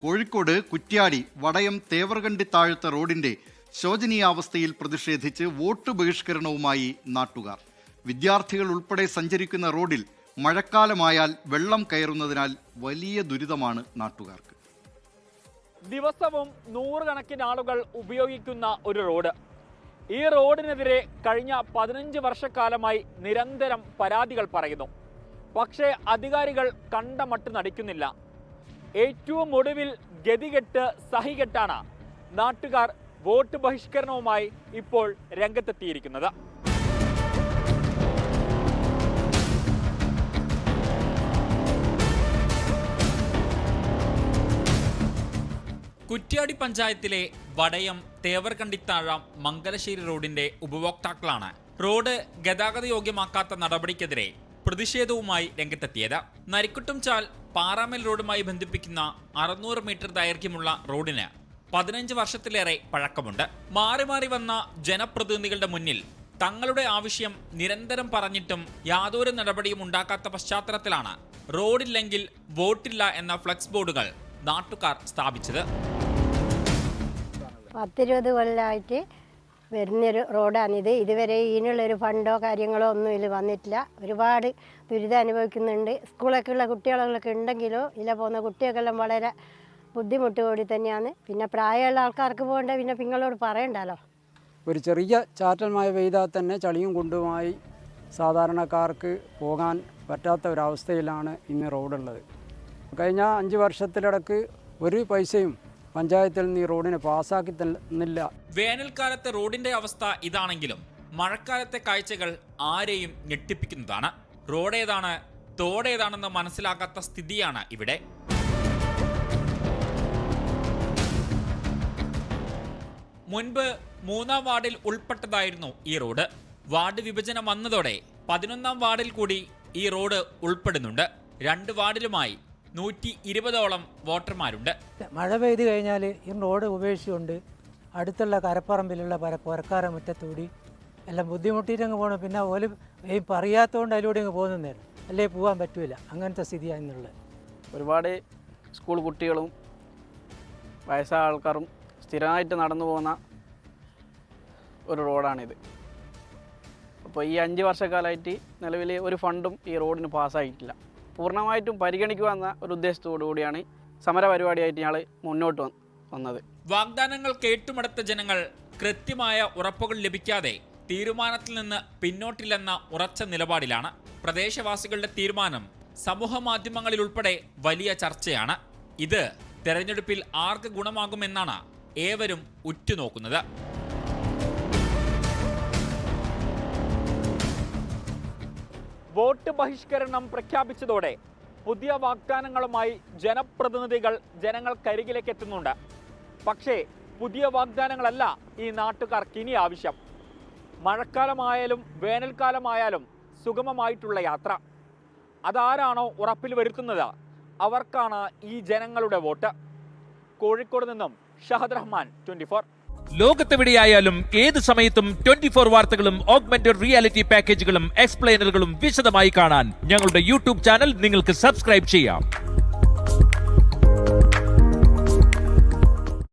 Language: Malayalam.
കോഴിക്കോട് കുറ്റ്യാടി വടയം തേവർകണ്ടി താഴത്തെ റോഡിന്റെ ശോചനീയാവസ്ഥയിൽ പ്രതിഷേധിച്ച് വോട്ട് ബഹിഷ്കരണവുമായി നാട്ടുകാർ. വിദ്യാർത്ഥികൾ ഉൾപ്പെടെ സഞ്ചരിക്കുന്ന റോഡിൽ മഴക്കാലമായാൽ വെള്ളം കയറുന്നതിനാൽ വലിയ ദുരിതമാണ് നാട്ടുകാർക്ക്. ദിവസവും നൂറുകണക്കിന് ആളുകൾ ഉപയോഗിക്കുന്ന ഒരു റോഡ്. ഈ റോഡിനെതിരെ കഴിഞ്ഞ 15 വർഷക്കാലമായി നിരന്തരം പരാതികൾ പറയുന്നു. പക്ഷേ അധികാരികൾ കണ്ടമട്ട് നടിക്കുന്നില്ല. ഏറ്റവും ഒടുവിൽ ഗതികെട്ട് സഹികെട്ടാണ് നാട്ടുകാർ വോട്ട് ബഹിഷ്കരണവുമായി ഇപ്പോൾ രംഗത്തെത്തിയിരിക്കുന്നത്. കുറ്റ്യാടി പഞ്ചായത്തിലെ വടയം തേവർകണ്ടിത്താഴ മംഗലശ്ശേരി റോഡിന്റെ ഉപഭോക്താക്കളാണ് റോഡ് ഗതാഗത യോഗ്യമാക്കാത്ത നടപടിക്കെതിരെ പ്രതിഷേധവുമായി രംഗത്തെത്തിയത്. നരിക്കുട്ടുംചാൽ പാറാമൽ റോഡുമായി ബന്ധിപ്പിക്കുന്ന 600 മീറ്റർ ദൈർഘ്യമുള്ള റോഡിന് 15 വർഷത്തിലേറെ പഴക്കമുണ്ട്. മാറി മാറി വന്ന ജനപ്രതിനിധികളുടെ മുന്നിൽ തങ്ങളുടെ ആവശ്യം നിരന്തരം പറഞ്ഞിട്ടും യാതൊരു നടപടിയും ഉണ്ടാക്കാത്ത പശ്ചാത്തലത്തിലാണ് റോഡില്ലെങ്കിൽ വോട്ടില്ല എന്ന ഫ്ലക്സ് ബോർഡുകൾ നാട്ടുകാർ സ്ഥാപിച്ചത്. 10-20 കൊല്ലമായിട്ട് വരുന്നൊരു റോഡാണിത്. ഇതുവരെ ഇതിനുള്ളൊരു ഫണ്ടോ കാര്യങ്ങളോ ഒന്നും ഇതിൽ വന്നിട്ടില്ല. ഒരുപാട് ദുരിതം അനുഭവിക്കുന്നുണ്ട്. സ്കൂളൊക്കെ ഉള്ള കുട്ടികളൊക്കെ ഉണ്ടെങ്കിലോ ഇതിലെ പോകുന്ന കുട്ടികൾക്കെല്ലാം വളരെ ബുദ്ധിമുട്ട് കൂടി തന്നെയാണ്. പിന്നെ പ്രായമുള്ള ആൾക്കാർക്ക് പോകേണ്ട പിന്നെ നിങ്ങളോട് പറയണ്ടല്ലോ. ഒരു ചെറിയ ചാറ്റൽ മഴ പെയ്താൽ തന്നെ ചളിയും കുണ്ടുമായി സാധാരണക്കാർക്ക് പോകാൻ പറ്റാത്ത ഒരവസ്ഥയിലാണ് ഇന്ന് റോഡുള്ളത്. കഴിഞ്ഞ 5 വർഷത്തിലിടക്ക് ഒരു പൈസയും പഞ്ചായത്തിൽ നിന്ന് ഈ റോഡിന് പാസ്സാക്കി തന്നില്ല. വേനൽക്കാലത്തെ റോഡിന്റെ അവസ്ഥ ഇതാണെങ്കിലും മഴക്കാലത്തെ കാഴ്ചകൾ ആരെയും ഞെട്ടിപ്പിക്കുന്നതാണ്. റോഡേതാണ് തോടേതാണെന്ന് മനസ്സിലാക്കാത്ത സ്ഥിതിയാണ് ഇവിടെ. മുൻപ് 3-ാം വാർഡിൽ ഉൾപ്പെട്ടതായിരുന്നു ഈ റോഡ്. വാർഡ് വിഭജനം വന്നതോടെ 11-ാം വാർഡിൽ കൂടി ഈ റോഡ് ഉൾപ്പെടുന്നുണ്ട്. 2 വാർഡിലുമായി 120ഓളം വോട്ടർമാരുണ്ട്. മഴ പെയ്ത് കഴിഞ്ഞാൽ ഈ റോഡ് ഉപേക്ഷിച്ചുകൊണ്ട് അടുത്തുള്ള കരപ്പറമ്പിലുള്ള പുരക്കാര മുറ്റത്തൂടി എല്ലാം ബുദ്ധിമുട്ടിയിട്ടങ്ങ് പോകണം. പിന്നെ ഓല് പറയാത്തതുകൊണ്ട് അതിലൂടെ അങ്ങ് പോകുന്നേരം അല്ലേ പോകാൻ പറ്റില്ല. അങ്ങനത്തെ സ്ഥിതിയാണ് ഇന്നുള്ളത്. ഒരുപാട് സ്കൂൾ കുട്ടികളും വയസ്സായ ആൾക്കാരും സ്ഥിരമായിട്ട് നടന്നു പോകുന്ന ഒരു റോഡാണിത്. അപ്പോൾ ഈ 5 വർഷക്കാലമായിട്ട് നിലവിൽ ഒരു ഫണ്ടും ഈ റോഡിന് പാസ്സായിട്ടില്ല. പൂർണ്ണമായിട്ടും പരിഗണിക്കുക എന്ന ഒരു ഉദ്ദേശത്തോടു കൂടിയാണ് സമര പരിപാടിയായിട്ട് ഞങ്ങൾ മുന്നോട്ട് വന്നത്. വാഗ്ദാനങ്ങൾ കേട്ടുമടുത്ത ജനങ്ങൾ കൃത്യമായ ഉറപ്പുകൾ ലഭിക്കാതെ തീരുമാനത്തിൽ നിന്ന് പിന്നോട്ടില്ലെന്ന ഉറച്ച നിലപാടിലാണ്. പ്രദേശവാസികളുടെ തീരുമാനം സമൂഹ മാധ്യമങ്ങളിൽ ഉൾപ്പെടെ വലിയ ചർച്ചയാണ്. ഇത് തെരഞ്ഞെടുപ്പിൽ ആർക്ക് ഗുണമാകുമെന്നാണ് ഏവരും ഉറ്റുനോക്കുന്നത്. വോട്ട് ബഹിഷ്കരണം പ്രഖ്യാപിച്ചതോടെ പുതിയ വാഗ്ദാനങ്ങളുമായി ജനപ്രതിനിധികൾ ജനങ്ങൾക്കരികിലേക്ക് എത്തുന്നുണ്ട്. പക്ഷേ പുതിയ വാഗ്ദാനങ്ങളല്ല ഈ നാട്ടുകാർക്ക് ഇനി ആവശ്യം. മഴക്കാലമായാലും വേനൽക്കാലമായാലും സുഗമമായിട്ടുള്ള യാത്ര. അതാരാണോ ഉറപ്പിൽ വരുത്തുന്നത് അവർക്കാണ് ഈ ജനങ്ങളുടെ വോട്ട്. കോഴിക്കോട് നിന്നും ഷഹദ് റഹ്മാൻ, 24. ലോകത്തെവിടെയായാലും ഏത് സമയത്തും 24 വാർത്തകളും ഓഗ്മെന്റഡ് റിയാലിറ്റി പാക്കേജുകളും എക്സ്പ്ലെയിനറുകളും വിശദമായി കാണാൻ ഞങ്ങളുടെ യൂട്യൂബ് ചാനൽ നിങ്ങൾക്ക് സബ്സ്ക്രൈബ് ചെയ്യാം.